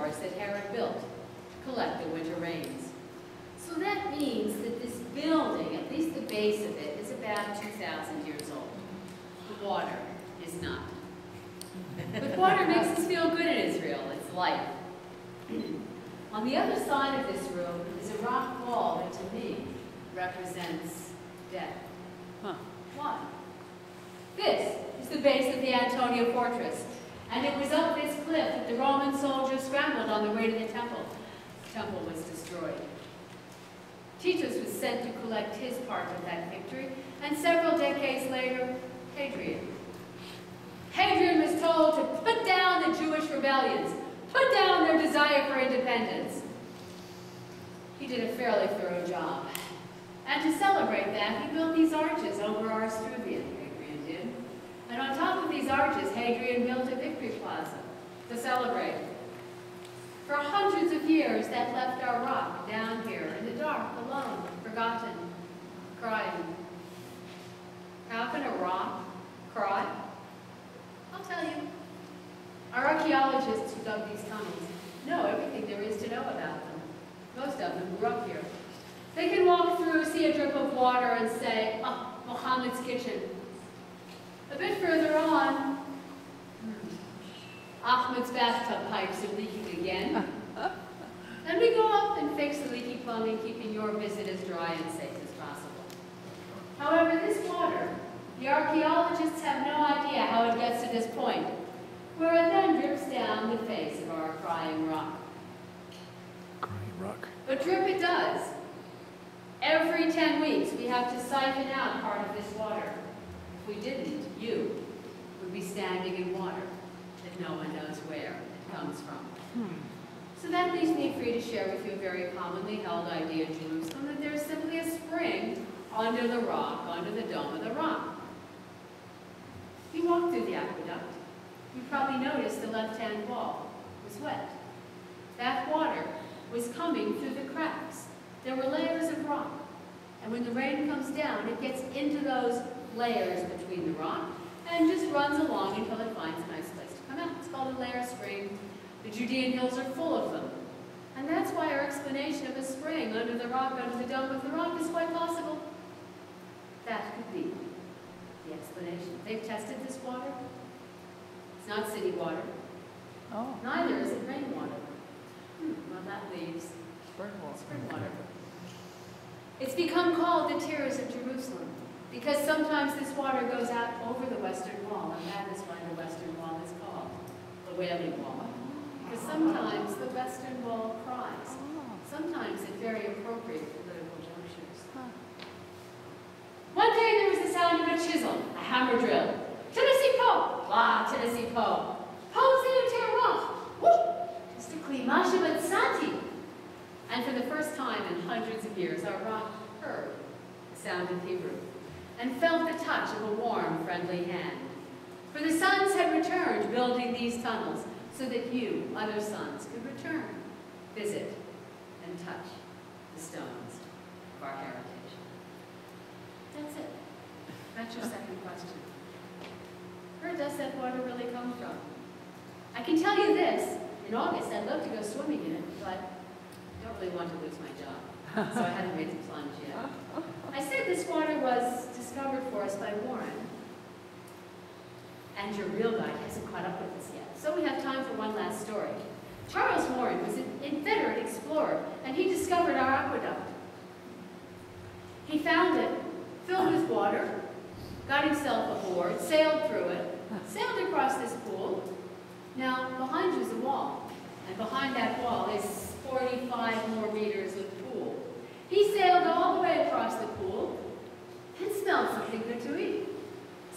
reservoirs that Herod built to collect the winter rains. So that means that this building, at least the base of it, is about 2,000 years old. The water is not. But water makes us feel good in Israel. It's life. On the other side of this room is a rock wall that to me represents death. Huh. Why? This is the base of the Antonia fortress. And it was up this cliff that the Roman soldiers scrambled on the way to the temple. The temple was destroyed. Titus was sent to collect his part of that victory, and several decades later, Hadrian. Hadrian was told to put down the Jewish rebellions, put down their desire for independence. He did a fairly thorough job. And to celebrate that, he built these arches over our Struvian, Hadrian did. And on top of these arches, Hadrian built a victory plaza to celebrate. For hundreds of years, that left our rock down here in the dark, alone, forgotten, crying. How can a rock cry? I'll tell you. Our archaeologists who dug these tunnels know everything there is to know about them. Most of them grew up here. They can walk through, see a drip of water, and say, oh, Muhammad's kitchen. A bit further on, Ahmed's bathtub pipes are leaking again. And we go up and fix the leaky plumbing, keeping your visit as dry and safe as possible. However, this water, the archaeologists have no idea how it gets to this point, where it then drips down the face of our crying rock. Crying rock. But drip it does. Every 10 weeks, we have to siphon out part of this water. If we didn't, you would be standing in water that no one knows where it comes from. So that leaves me free to share with you a very commonly held idea in Jerusalem, that there's simply a spring under the rock, under the dome of the rock. If you walk through the aqueduct, you probably noticed the left-hand wall was wet. That water was coming through the cracks. There were layers of rock. And when the rain comes down, it gets into those layers between the rock and just runs along until it finds a nice place to come out. It's called a layer spring. The Judean hills are full of them. And that's why our explanation of a spring under the rock, under the dome of the rock, is quite possible. That could be the explanation. They've tested this water. It's not city water. Oh. Neither is it rainwater. Well, that leaves Spring water. spring water. It's become called the Tears of Jerusalem because sometimes this water goes out over the Western Wall, and that is why the Western Wall is called the Wailing Wall. Because sometimes the Western Wall cries, sometimes at very appropriate political junctures. One day there was the sound of a chisel, a hammer drill. Tennessee Poe! Blah, Tennessee Poe. Poe's Santi. And for the first time in hundreds of years, our rock heard the sound of Hebrew and felt the touch of a warm, friendly hand. For the sons had returned building these tunnels so that you, other sons, could return, visit, and touch the stones of our heritage. That's it. That's your second question. Where does that water really come from? I can tell you this. In August, I'd love to go swimming in it, but I don't really want to lose my job, so I haven't made the plunge yet. I said this water was discovered for us by Warren, and your real guide hasn't caught up with us yet. So we have time for one last story. Charles Warren was an inveterate explorer, and he discovered our aqueduct. He found it filled with water, got himself aboard, sailed through it, sailed across this pool. Now, behind you is a wall, and behind that wall is 45 more meters of pool. He sailed all the way across the pool and smelled something good to eat.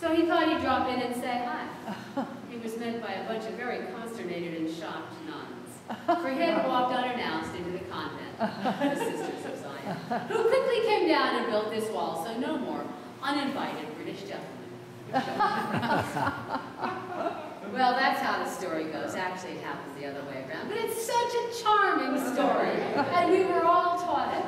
So he thought he'd drop in and say hi. He was met by a bunch of very consternated and shocked nuns, for he had walked unannounced into the convent of the Sisters of Zion, who quickly came down and built this wall, so no more uninvited British gentlemen. Well, that's how the story goes. Actually, it happens the other way around. But it's such a charming story, and we were all taught it.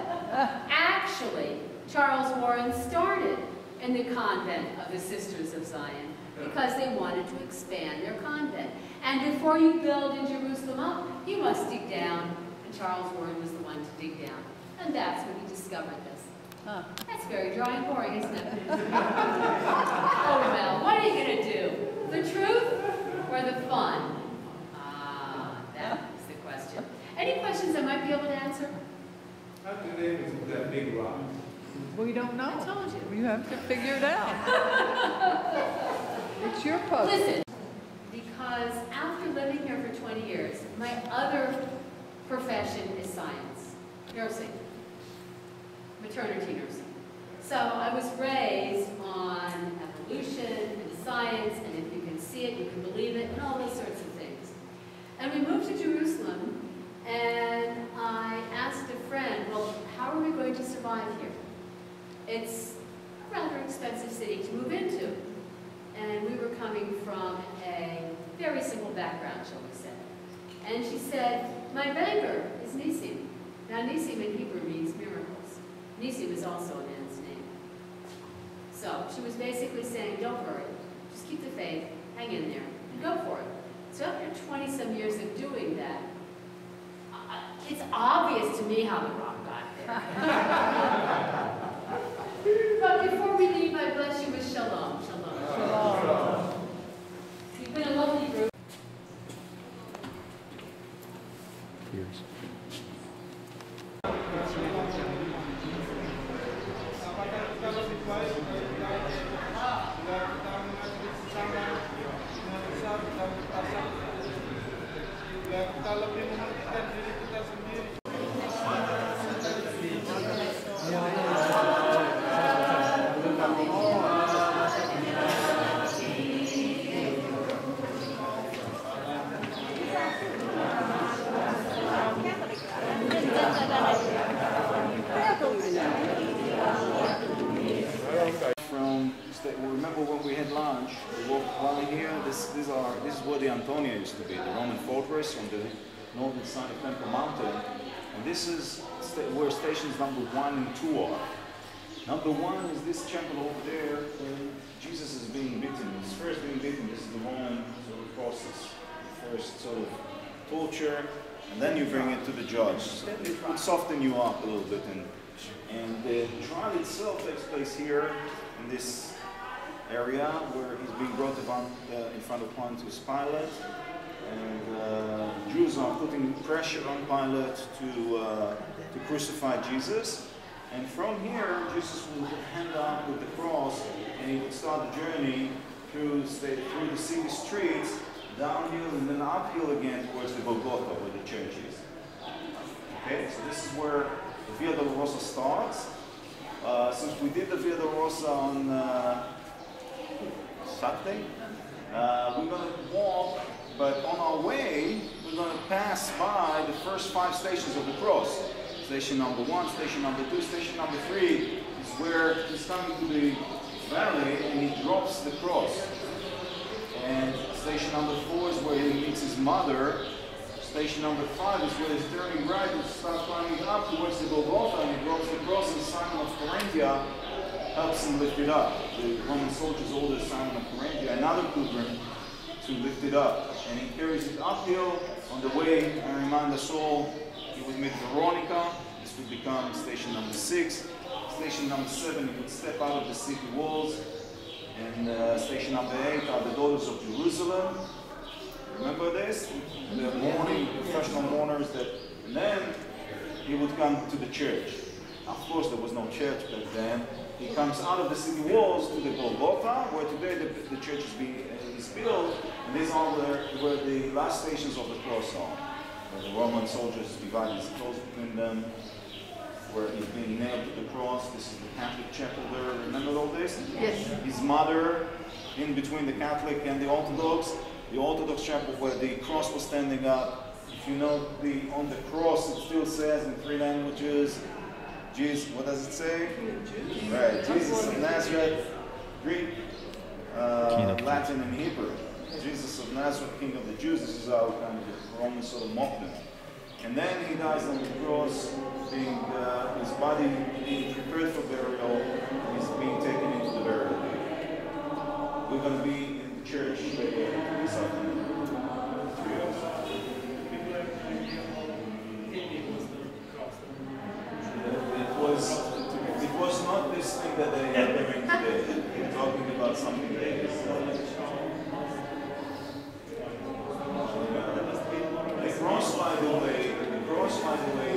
Actually, Charles Warren started in the convent of the Sisters of Zion, because they wanted to expand their convent. And before you build in Jerusalem up, you must dig down. And Charles Warren was the one to dig down. And that's when he discovered this. Huh. That's very dry and boring, isn't it? Oh, well, what are you going to do? The truth or the fun? Ah, that is the question. Any questions I might be able to answer? How do they name that big rock? We don't know. I told you. You have to figure it out. It's your puzzle. Listen, because after living here for 20 years, my other profession is science, nursing, maternity nursing. So I was raised on evolution and science, and if you can see it, you can believe it, and all those sorts of things. And we moved to Jerusalem, and I asked a friend, well, how are we going to survive here? It's a rather expensive city to move into. And we were coming from a very simple background, shall we say. And she said, my banker is Nisim. Now Nisim in Hebrew means miracles. Nisim is also a man's name. So she was basically saying, don't worry, just keep the faith, hang in there, and go for it. So after 20-some years of doing that, it's obvious to me how the rock got there. But before we leave, I bless you with shalom. Shalom. You've been a lovely group. Years. Remember when we had lunch, we walked by here, this is where the Antonia used to be, the Roman fortress on the northern side of Temple Mountain. And this is where stations number 1 and 2 are. Number 1 is this chapel over there where Jesus is being beaten. He's first being beaten. This is the Roman sort of process. First sort of torture, and then you bring it to the judge. So it would soften you up a little bit. And the trial itself takes place here in this area where he's being brought in front of Pontius Pilate, and Jews are putting pressure on Pilate to crucify Jesus. And from here, Jesus will hand out with the cross, and he would start the journey through the city streets, downhill and then uphill again towards the Golgotha, where the church is. Okay, so this is where the Via Dolorosa starts. Since we did the Via Dolorosa on Saturday, we're going to walk, but on our way, we're going to pass by the first 5 stations of the cross. Station number 1, station number 2, station number 3 is where he's coming to the valley and he drops the cross. And station number 4 is where he meets his mother. Station number 5 is where he's turning right and starts climbing up towards the Golgotha, and he drops the cross, and Simon of Corinthia helps him lift it up. The Roman soldiers order Simon of Corinthia, another pilgrim, to lift it up. And he carries it uphill. On the way, I remind us all, he would meet Veronica. This would become station number 6. Station number 7, he would step out of the city walls. And station number 8 are the daughters of Jerusalem. Remember this? The mourning, professional mourners. And then he would come to the church. Of course, there was no church back then. He comes out of the city walls to the Golgotha, where today the church is built. And these are where the last stations of the cross are. Where the Roman soldiers divided his clothes between them, where he's being nailed to the cross. This is the Catholic chapel there. Remember all this? Yes. His mother, in between the Catholic and the Orthodox. The Orthodox chapel where the cross was standing up. If you know on the cross, it still says in 3 languages, Jesus, what does it say? Right, Jesus of Nazareth, Greek, Latin, and Hebrew. Jesus of Nazareth, King of the Jews. This is how kind of Roman sort of mocked him. And then he dies on the cross, his body being prepared for burial, and he's being taken into the burial. We're going to be in was not this thing that they are doing today. We're talking about something that is the cross, by the way,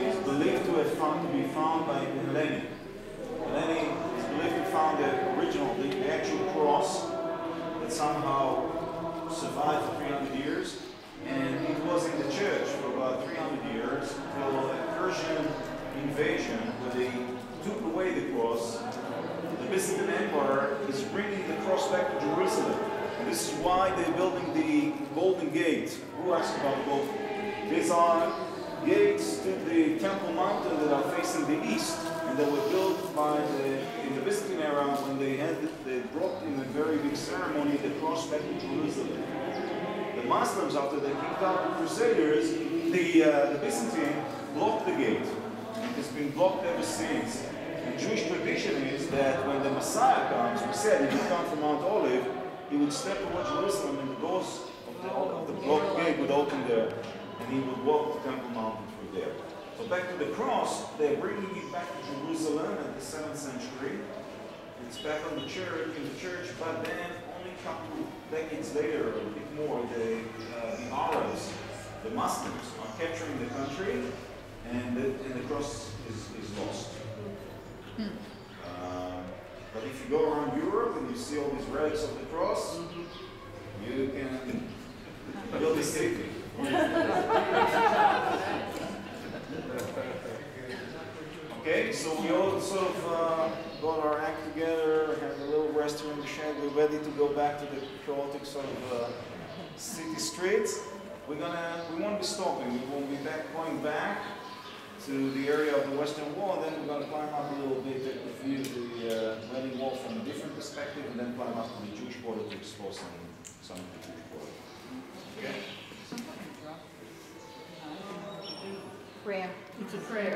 is believed to be found by Hellenic. Hellenic is believed to found the original, the actual cross that somehow survived for 300 years, and it was in the church for about 300 years until a Persian invasion where they took away the cross. The Byzantine Empire is bringing the cross back to Jerusalem. And this is why they're building the Golden Gate. Who asked about Golden? These are gates to the Temple Mountain that are facing the east, and they were built in the Byzantine era when they brought in a very big ceremony the cross back to Jerusalem. The Muslims, after they kicked out the Crusaders, the Byzantine blocked the gate. It's been blocked ever since. And Jewish tradition is that when the Messiah comes, we said he would come from Mount Olive, he would step towards Jerusalem and the doors of the blocked gate would open there, and he would walk the Temple Mountain through there. So back to the cross, they're bringing it back to Jerusalem at the 7th century. It's back in the church, but then only a couple decades later, a bit more, the Arabs, the Muslims, are capturing the country, and the cross is lost. But if you go around Europe and you see all these relics of the cross, you can build a city. Okay, so we all sort of got our act together, had a little rest here in the shed. We're ready to go back to the chaotic sort of city streets. We won't be stopping. We will be going back to the area of the Western Wall, and then we're going to climb up a little bit to view the Wailing Wall from a different perspective, and then climb up to the Jewish border to explore some of the Jewish border. Okay? Prayer. It's a prayer.